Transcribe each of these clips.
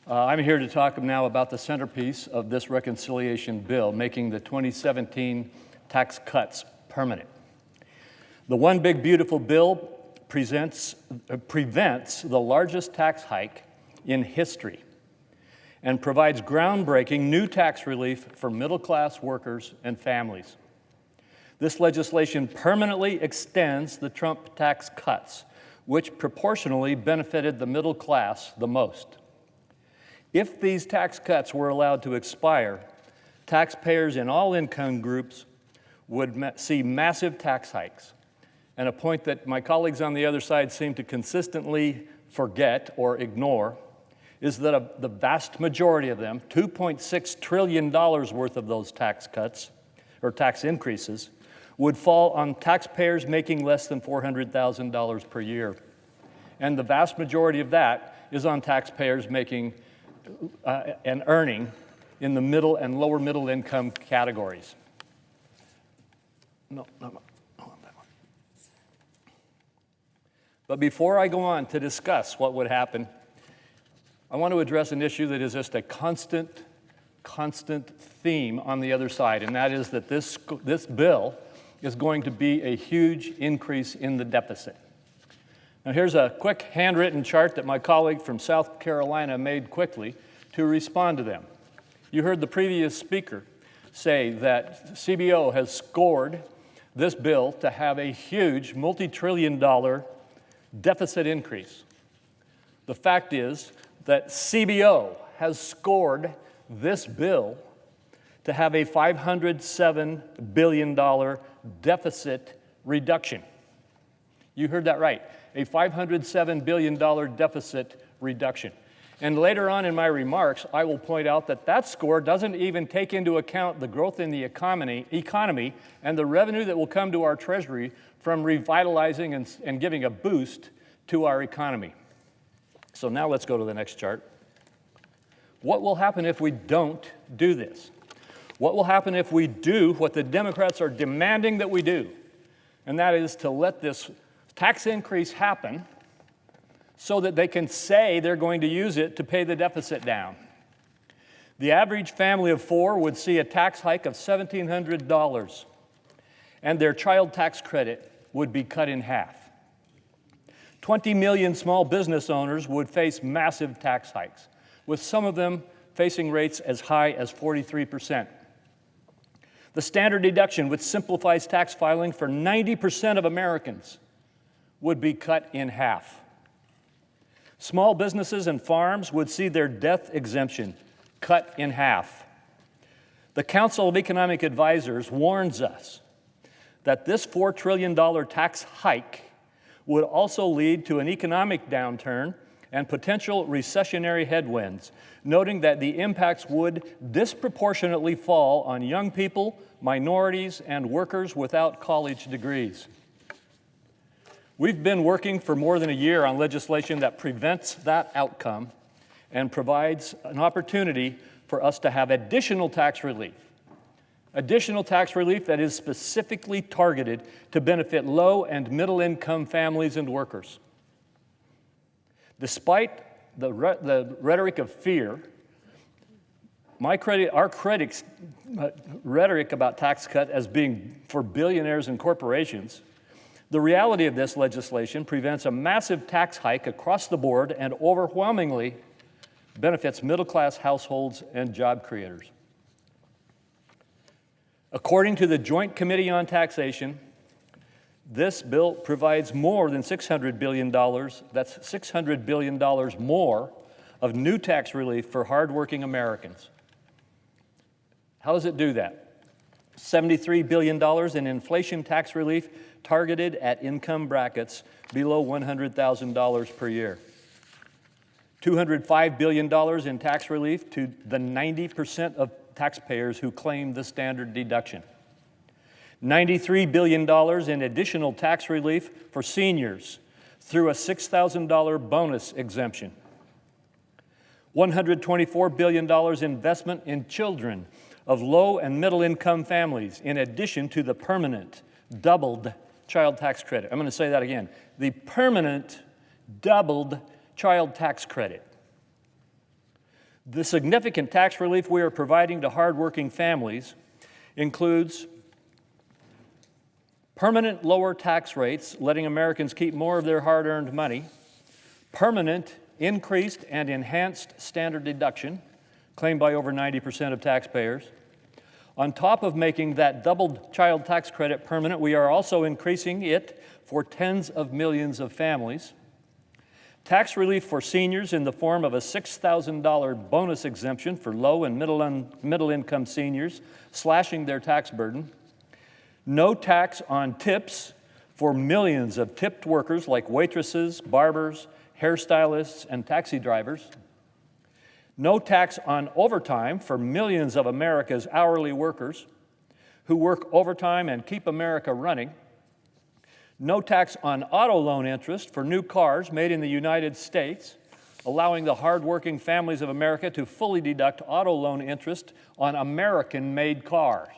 I'm here to talk now about the centerpiece of this reconciliation bill, making the 2017 tax cuts permanent. The One Big Beautiful Bill prevents the largest tax hike in history and provides groundbreaking new tax relief for middle-class workers and families. This legislation permanently extends the Trump tax cuts, which proportionally benefited the middle class the most. If these tax cuts were allowed to expire, taxpayers in all income groups would see massive tax hikes. And a point that my colleagues on the other side seem to consistently forget or ignore is that the vast majority of them, $2.6 trillion worth of those tax cuts or tax increases, would fall on taxpayers making less than $400,000 per year. And the vast majority of that is on taxpayers making and earning in the middle and lower middle income categories. But before I go on to discuss what would happen, I want to address an issue that is just a constant theme on the other side, and that is that this bill is going to be a huge increase in the deficit. Now here's a quick handwritten chart that my colleague from South Carolina made quickly to respond to them. You heard the previous speaker say that CBO has scored this bill to have a huge multi-trillion-dollar deficit increase. The fact is that CBO has scored this bill to have a $507 billion deficit reduction. You heard that right, a $507 billion deficit reduction. And later on in my remarks, I will point out that that score doesn't even take into account the growth in the economy and the revenue that will come to our Treasury from revitalizing and giving a boost to our economy. So now let's go to the next chart. What will happen if we don't do this? What will happen if we do what the Democrats are demanding that we do? And that is to let this tax increase happen so that they can say they're going to use it to pay the deficit down. The average family of four would see a tax hike of $1,700, and their child tax credit would be cut in half. 20 million small business owners would face massive tax hikes, with some of them facing rates as high as 43%. The standard deduction, which simplifies tax filing for 90% of Americans, would be cut in half. Small businesses and farms would see their death exemption cut in half. The Council of Economic Advisors warns us that this $4 trillion tax hike would also lead to an economic downturn and potential recessionary headwinds, noting that the impacts would disproportionately fall on young people, minorities, and workers without college degrees. We've been working for more than a year on legislation that prevents that outcome and provides an opportunity for us to have additional tax relief that is specifically targeted to benefit low and middle income families and workers. Despite the rhetoric of fear, our critics' rhetoric about tax cut as being for billionaires and corporations, the reality of this legislation prevents a massive tax hike across the board and overwhelmingly benefits middle-class households and job creators. According to the Joint Committee on Taxation, this bill provides more than $600 billion, that's $600 billion more of new tax relief for hardworking Americans. How does it do that? $73 billion in inflation tax relief targeted at income brackets below $100,000 per year. $205 billion in tax relief to the 90% of taxpayers who claim the standard deduction. $93 billion in additional tax relief for seniors through a $6,000 bonus exemption. $124 billion investment in children of low and middle income families, in addition to the permanent doubled child tax credit. I'm going to say that again. The permanent doubled child tax credit. The significant tax relief we are providing to hardworking families includes permanent lower tax rates, letting Americans keep more of their hard-earned money, permanent increased and enhanced standard deduction, claimed by over 90% of taxpayers. On top of making that doubled child tax credit permanent, we are also increasing it for tens of millions of families. Tax relief for seniors in the form of a $6,000 bonus exemption for low and middle-income seniors, slashing their tax burden. No tax on tips for millions of tipped workers like waitresses, barbers, hairstylists, and taxi drivers. No tax on overtime for millions of America's hourly workers who work overtime and keep America running. No tax on auto loan interest for new cars made in the United States, allowing the hardworking families of America to fully deduct auto loan interest on American-made cars.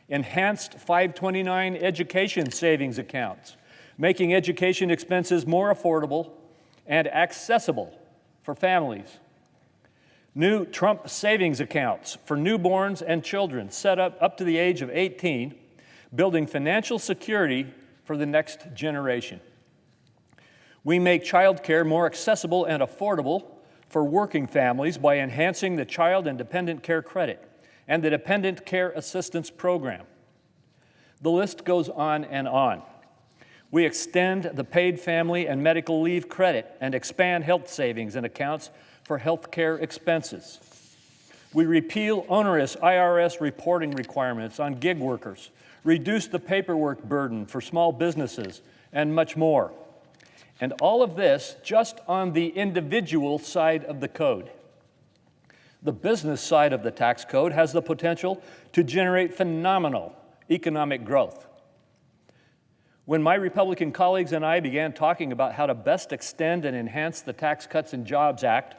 Enhanced 529 education savings accounts, making education expenses more affordable and accessible for families. New Trump savings accounts for newborns and children set up to the age of 18, building financial security for the next generation. We make child care more accessible and affordable for working families by enhancing the Child and Dependent Care Credit and the Dependent Care Assistance Program. The list goes on and on. We extend the paid family and medical leave credit and expand health savings and accounts for health care expenses. We repeal onerous IRS reporting requirements on gig workers, reduce the paperwork burden for small businesses, and much more. And all of this just on the individual side of the code. The business side of the tax code has the potential to generate phenomenal economic growth. When my Republican colleagues and I began talking about how to best extend and enhance the Tax Cuts and Jobs Act,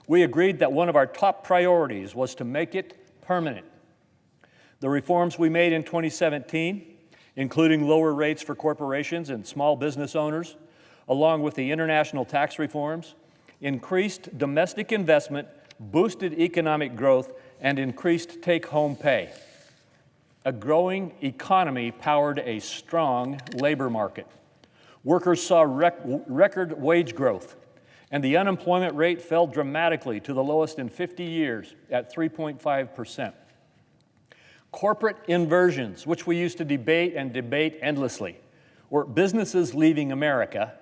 we agreed that one of our top priorities was to make it permanent. The reforms we made in 2017, including lower rates for corporations and small business owners, along with the international tax reforms, increased domestic investment, boosted economic growth, and increased take-home pay. A growing economy powered a strong labor market. Workers saw record wage growth, and the unemployment rate fell dramatically to the lowest in 50 years at 3.5%. Corporate inversions, which we used to debate endlessly, or businesses leaving America,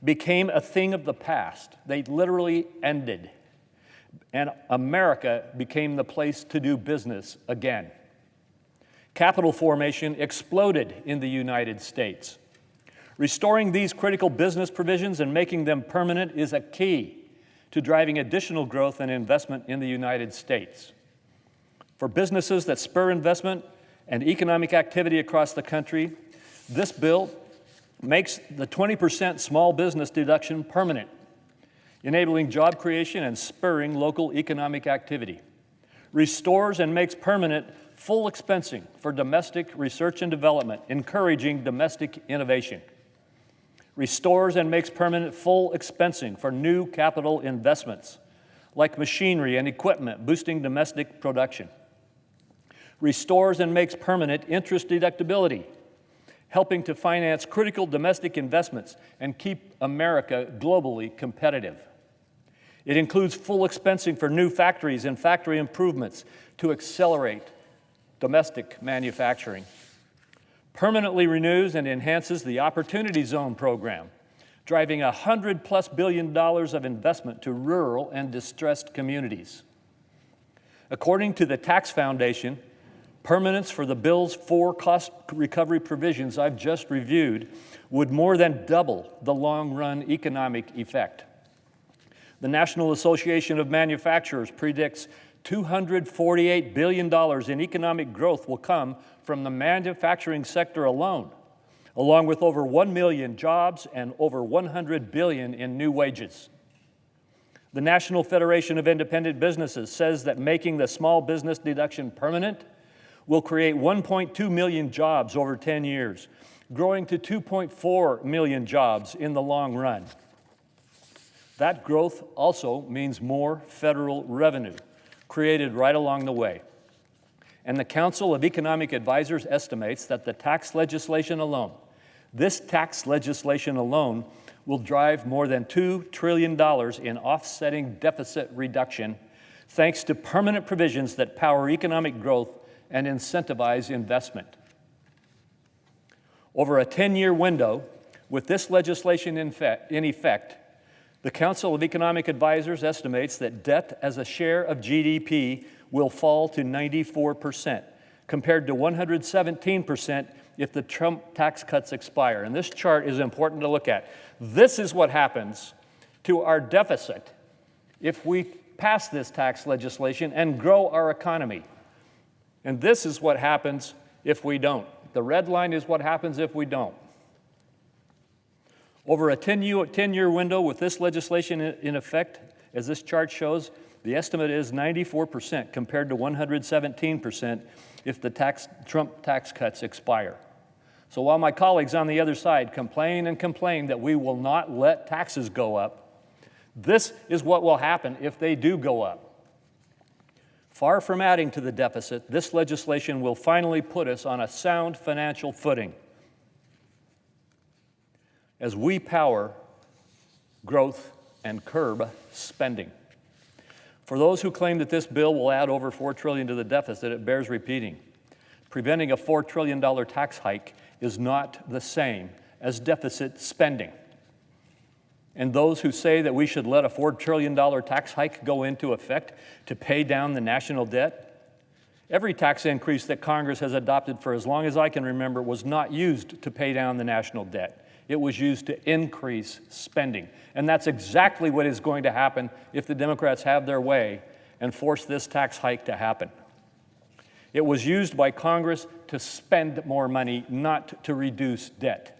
became a thing of the past. They literally ended. And America became the place to do business again. Capital formation exploded in the United States. Restoring these critical business provisions and making them permanent is a key to driving additional growth and investment in the United States. For businesses that spur investment and economic activity across the country, this bill makes the 20% small business deduction permanent, enabling job creation and spurring local economic activity. Restores and makes permanent full expensing for domestic research and development, encouraging domestic innovation. Restores and makes permanent full expensing for new capital investments, like machinery and equipment, boosting domestic production. Restores and makes permanent interest deductibility, helping to finance critical domestic investments and keep America globally competitive. It includes full expensing for new factories and factory improvements to accelerate domestic manufacturing. Permanently renews and enhances the Opportunity Zone program, driving $100+ billion of investment to rural and distressed communities. According to the Tax Foundation, permanence for the bill's 4 cost recovery provisions I've just reviewed would more than double the long-run economic effect. The National Association of Manufacturers predicts $248 billion in economic growth will come from the manufacturing sector alone, along with over 1 million jobs and over $100 billion in new wages. The National Federation of Independent Businesses says that making the small business deduction permanent will create 1.2 million jobs over 10 years, growing to 2.4 million jobs in the long run. That growth also means more federal revenue created right along the way. And the Council of Economic Advisors estimates that the tax legislation alone, this tax legislation alone, will drive more than $2 trillion in offsetting deficit reduction, thanks to permanent provisions that power economic growth and incentivize investment. Over a 10-year window, with this legislation in effect, the Council of Economic Advisors estimates that debt as a share of GDP will fall to 94%, compared to 117% if the Trump tax cuts expire. And this chart is important to look at. This is what happens to our deficit if we pass this tax legislation and grow our economy. And this is what happens if we don't. The red line is what happens if we don't. Over a 10-year window with this legislation in effect, as this chart shows, the estimate is 94% compared to 117% if the Trump tax cuts expire. So while my colleagues on the other side complain and complain that we will not let taxes go up, this is what will happen if they do go up. Far from adding to the deficit, this legislation will finally put us on a sound financial footing as we power growth and curb spending. For those who claim that this bill will add over $4 trillion to the deficit, it bears repeating. Preventing a $4 trillion tax hike is not the same as deficit spending. And those who say that we should let a $4 trillion tax hike go into effect to pay down the national debt, every tax increase that Congress has adopted for as long as I can remember was not used to pay down the national debt. It was used to increase spending. And that's exactly what is going to happen if the Democrats have their way and force this tax hike to happen. It was used by Congress to spend more money, not to reduce debt.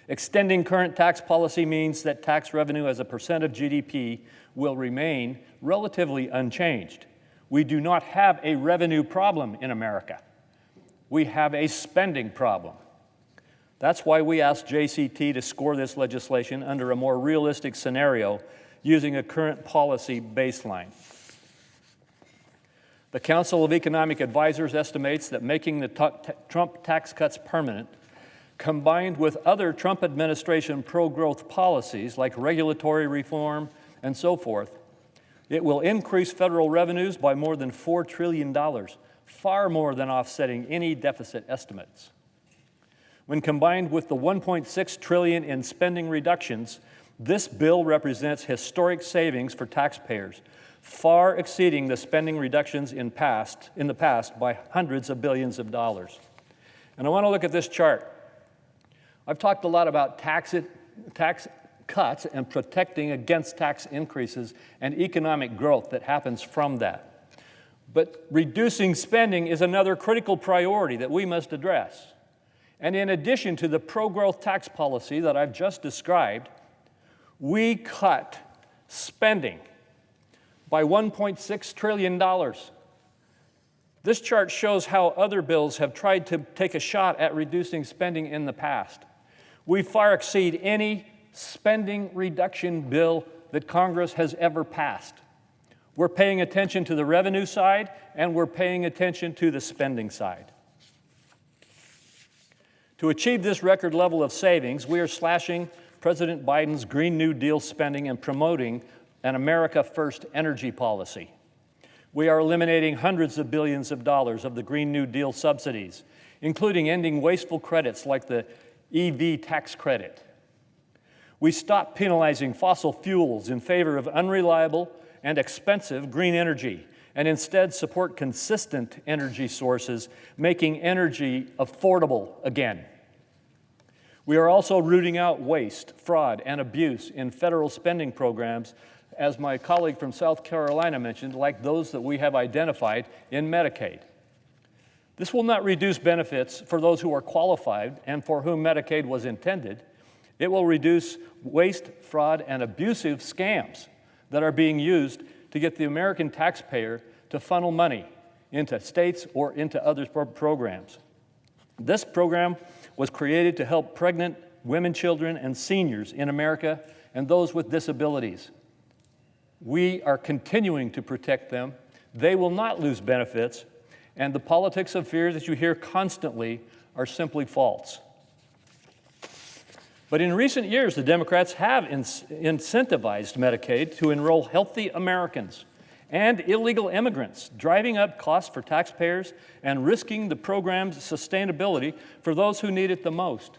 Extending current tax policy means that tax revenue as a percent of GDP will remain relatively unchanged. We do not have a revenue problem in America. We have a spending problem. That's why we asked JCT to score this legislation under a more realistic scenario using a current policy baseline. The Council of Economic Advisors estimates that making the Trump tax cuts permanent, combined with other Trump administration pro-growth policies like regulatory reform and so forth, it will increase federal revenues by more than $4 trillion, far more than offsetting any deficit estimates. When combined with the $1.6 trillion in spending reductions, this bill represents historic savings for taxpayers, far exceeding the spending reductions in the past by hundreds of billions of dollars. And I want to look at this chart. I've talked a lot about tax cuts and protecting against tax increases and economic growth that happens from that. But reducing spending is another critical priority that we must address. And in addition to the pro-growth tax policy that I've just described, we cut spending by $1.6 trillion. This chart shows how other bills have tried to take a shot at reducing spending in the past. We far exceed any spending reduction bill that Congress has ever passed. We're paying attention to the revenue side, and we're paying attention to the spending side. To achieve this record level of savings, we are slashing President Biden's Green New Deal spending and promoting an America First energy policy. We are eliminating hundreds of billions of dollars of the Green New Deal subsidies, including ending wasteful credits like the EV tax credit. We stopped penalizing fossil fuels in favor of unreliable and expensive green energy, and instead support consistent energy sources, making energy affordable again. We are also rooting out waste, fraud, and abuse in federal spending programs, as my colleague from South Carolina mentioned, like those that we have identified in Medicaid. This will not reduce benefits for those who are qualified and for whom Medicaid was intended. It will reduce waste, fraud, and abusive scams that are being used to get the American taxpayer to funnel money into states or into other programs. This program was created to help pregnant women, children, and seniors in America and those with disabilities. We are continuing to protect them. They will not lose benefits, and the politics of fear that you hear constantly are simply false. But in recent years, the Democrats have incentivized Medicaid to enroll healthy Americans and illegal immigrants, driving up costs for taxpayers and risking the program's sustainability for those who need it the most.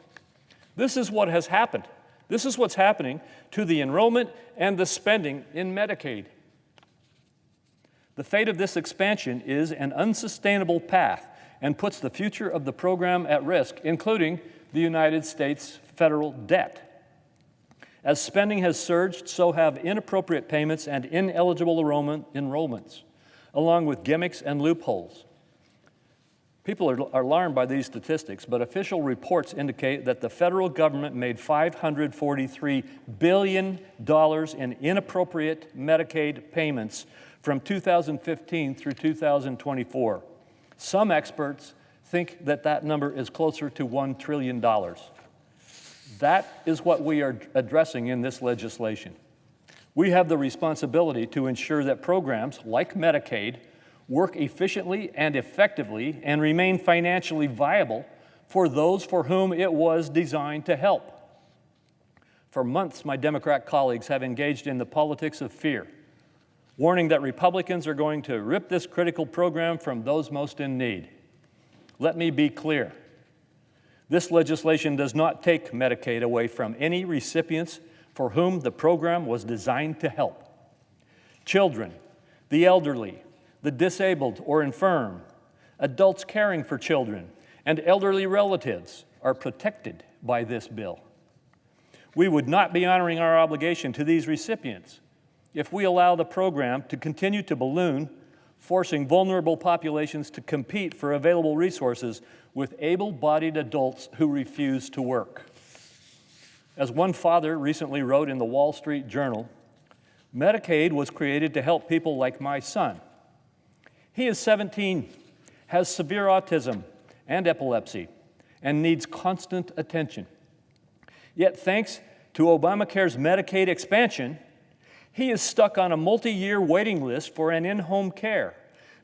This is what has happened. This is what's happening to the enrollment and the spending in Medicaid. The fate of this expansion is an unsustainable path and puts the future of the program at risk, including the United States federal debt. As spending has surged, so have inappropriate payments and ineligible enrollments, along with gimmicks and loopholes. People are alarmed by these statistics, but official reports indicate that the federal government made $543 billion in inappropriate Medicaid payments from 2015 through 2024. Some experts think that that number is closer to $1 trillion. That is what we are addressing in this legislation. We have the responsibility to ensure that programs like Medicaid work efficiently and effectively and remain financially viable for those for whom it was designed to help. For months, my Democrat colleagues have engaged in the politics of fear, warning that Republicans are going to rip this critical program from those most in need. Let me be clear. This legislation does not take Medicaid away from any recipients for whom the program was designed to help. Children, the elderly, the disabled or infirm, adults caring for children, and elderly relatives are protected by this bill. We would not be honoring our obligation to these recipients if we allow the program to continue to balloon, forcing vulnerable populations to compete for available resources with able-bodied adults who refuse to work. As one father recently wrote in the Wall Street Journal, Medicaid was created to help people like my son. He is 17, has severe autism and epilepsy, and needs constant attention. Yet thanks to Obamacare's Medicaid expansion, he is stuck on a multi-year waiting list for an in-home care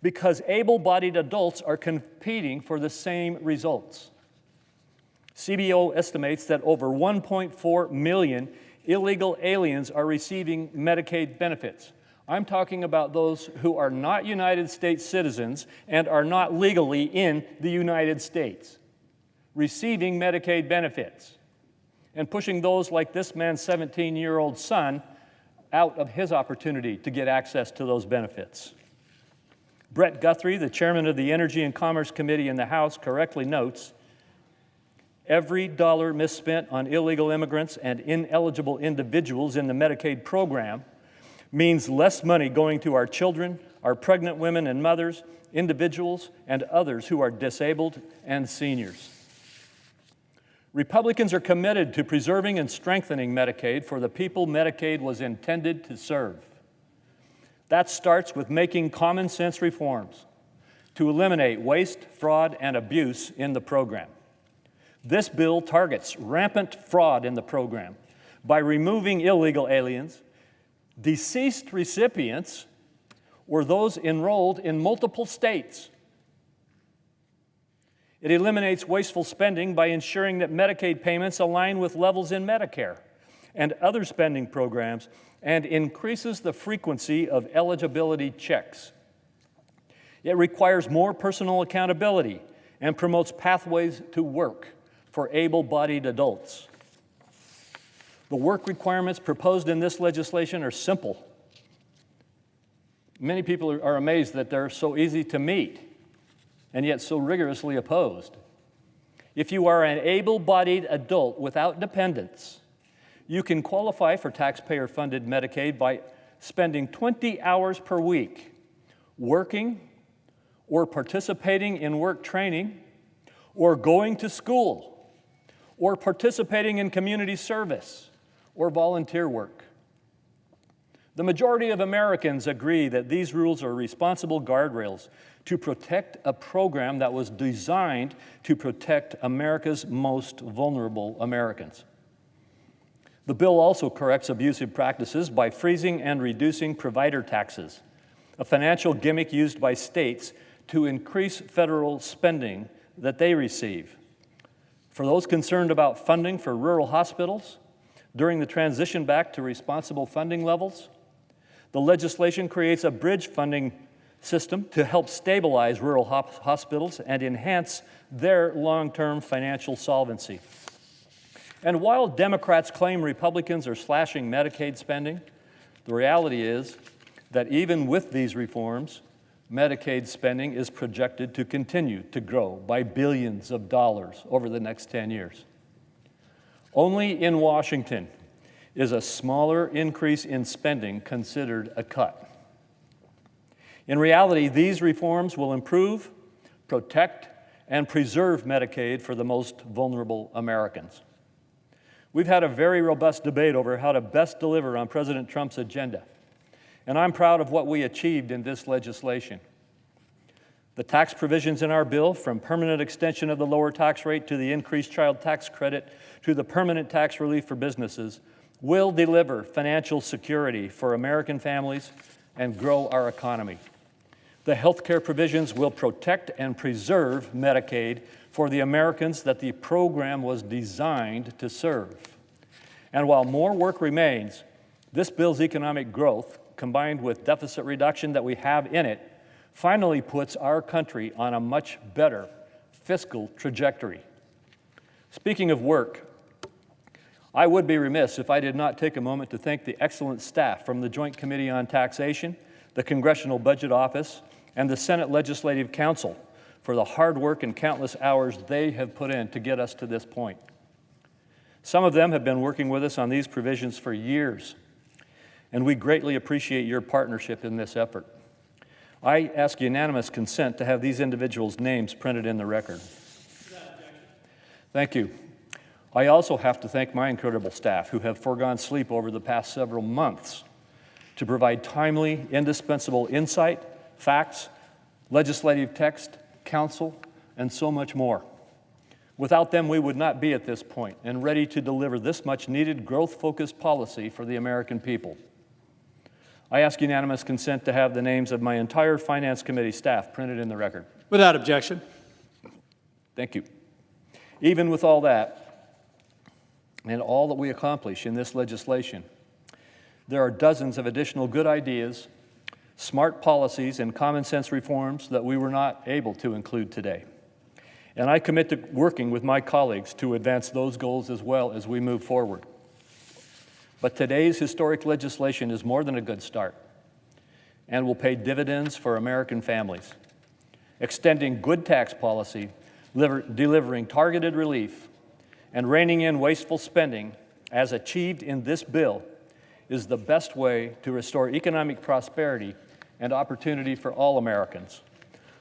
because able-bodied adults are competing for the same results. CBO estimates that over 1.4 million illegal aliens are receiving Medicaid benefits. I'm talking about those who are not United States citizens and are not legally in the United States, receiving Medicaid benefits, and pushing those like this man's 17-year-old son out of his opportunity to get access to those benefits. Brett Guthrie, the chairman of the Energy and Commerce Committee in the House, correctly notes, every dollar misspent on illegal immigrants and ineligible individuals in the Medicaid program means less money going to our children, our pregnant women and mothers, individuals, and others who are disabled and seniors. Republicans are committed to preserving and strengthening Medicaid for the people Medicaid was intended to serve. That starts with making common sense reforms to eliminate waste, fraud, and abuse in the program. This bill targets rampant fraud in the program by removing illegal aliens, deceased recipients, or those enrolled in multiple states. It eliminates wasteful spending by ensuring that Medicaid payments align with levels in Medicare and other spending programs, and increases the frequency of eligibility checks. It requires more personal accountability and promotes pathways to work for able-bodied adults. The work requirements proposed in this legislation are simple. Many people are amazed that they're so easy to meet and yet so rigorously opposed. If you are an able-bodied adult without dependents, you can qualify for taxpayer-funded Medicaid by spending 20 hours per week working or participating in work training or going to school or participating in community service or volunteer work. The majority of Americans agree that these rules are responsible guardrails to protect a program that was designed to protect America's most vulnerable Americans. The bill also corrects abusive practices by freezing and reducing provider taxes, a financial gimmick used by states to increase federal spending that they receive. For those concerned about funding for rural hospitals during the transition back to responsible funding levels, the legislation creates a bridge funding system to help stabilize rural hospitals and enhance their long-term financial solvency. And while Democrats claim Republicans are slashing Medicaid spending, the reality is that even with these reforms, Medicaid spending is projected to continue to grow by billions of dollars over the next 10 years. Only in Washington is a smaller increase in spending considered a cut. In reality, these reforms will improve, protect, and preserve Medicaid for the most vulnerable Americans. We've had a very robust debate over how to best deliver on President Trump's agenda, and I'm proud of what we achieved in this legislation. The tax provisions in our bill, from permanent extension of the lower tax rate to the increased child tax credit to the permanent tax relief for businesses, will deliver financial security for American families and grow our economy. The health care provisions will protect and preserve Medicaid for the Americans that the program was designed to serve. And while more work remains, this bill's economic growth, combined with deficit reduction that we have in it, finally puts our country on a much better fiscal trajectory. Speaking of work, I would be remiss if I did not take a moment to thank the excellent staff from the Joint Committee on Taxation, the Congressional Budget Office, and the Senate Legislative Council for the hard work and countless hours they have put in to get us to this point. Some of them have been working with us on these provisions for years, and we greatly appreciate your partnership in this effort. I ask unanimous consent to have these individuals' names printed in the record. Thank you. I also have to thank my incredible staff who have foregone sleep over the past several months to provide timely, indispensable insight, facts, legislative text, counsel, and so much more. Without them, we would not be at this point and ready to deliver this much needed growth-focused policy for the American people. I ask unanimous consent to have the names of my entire Finance Committee staff printed in the record. Without objection. Thank you. Even with all that, and all that we accomplish in this legislation, there are dozens of additional good ideas, smart policies, and common sense reforms that we were not able to include today. And I commit to working with my colleagues to advance those goals as well as we move forward. But today's historic legislation is more than a good start and will pay dividends for American families, extending good tax policy, delivering targeted relief, and reining in wasteful spending, as achieved in this bill, is the best way to restore economic prosperity and opportunity for all Americans.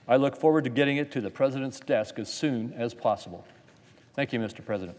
I look forward to getting it to the President's desk as soon as possible. Thank you, Mr. President.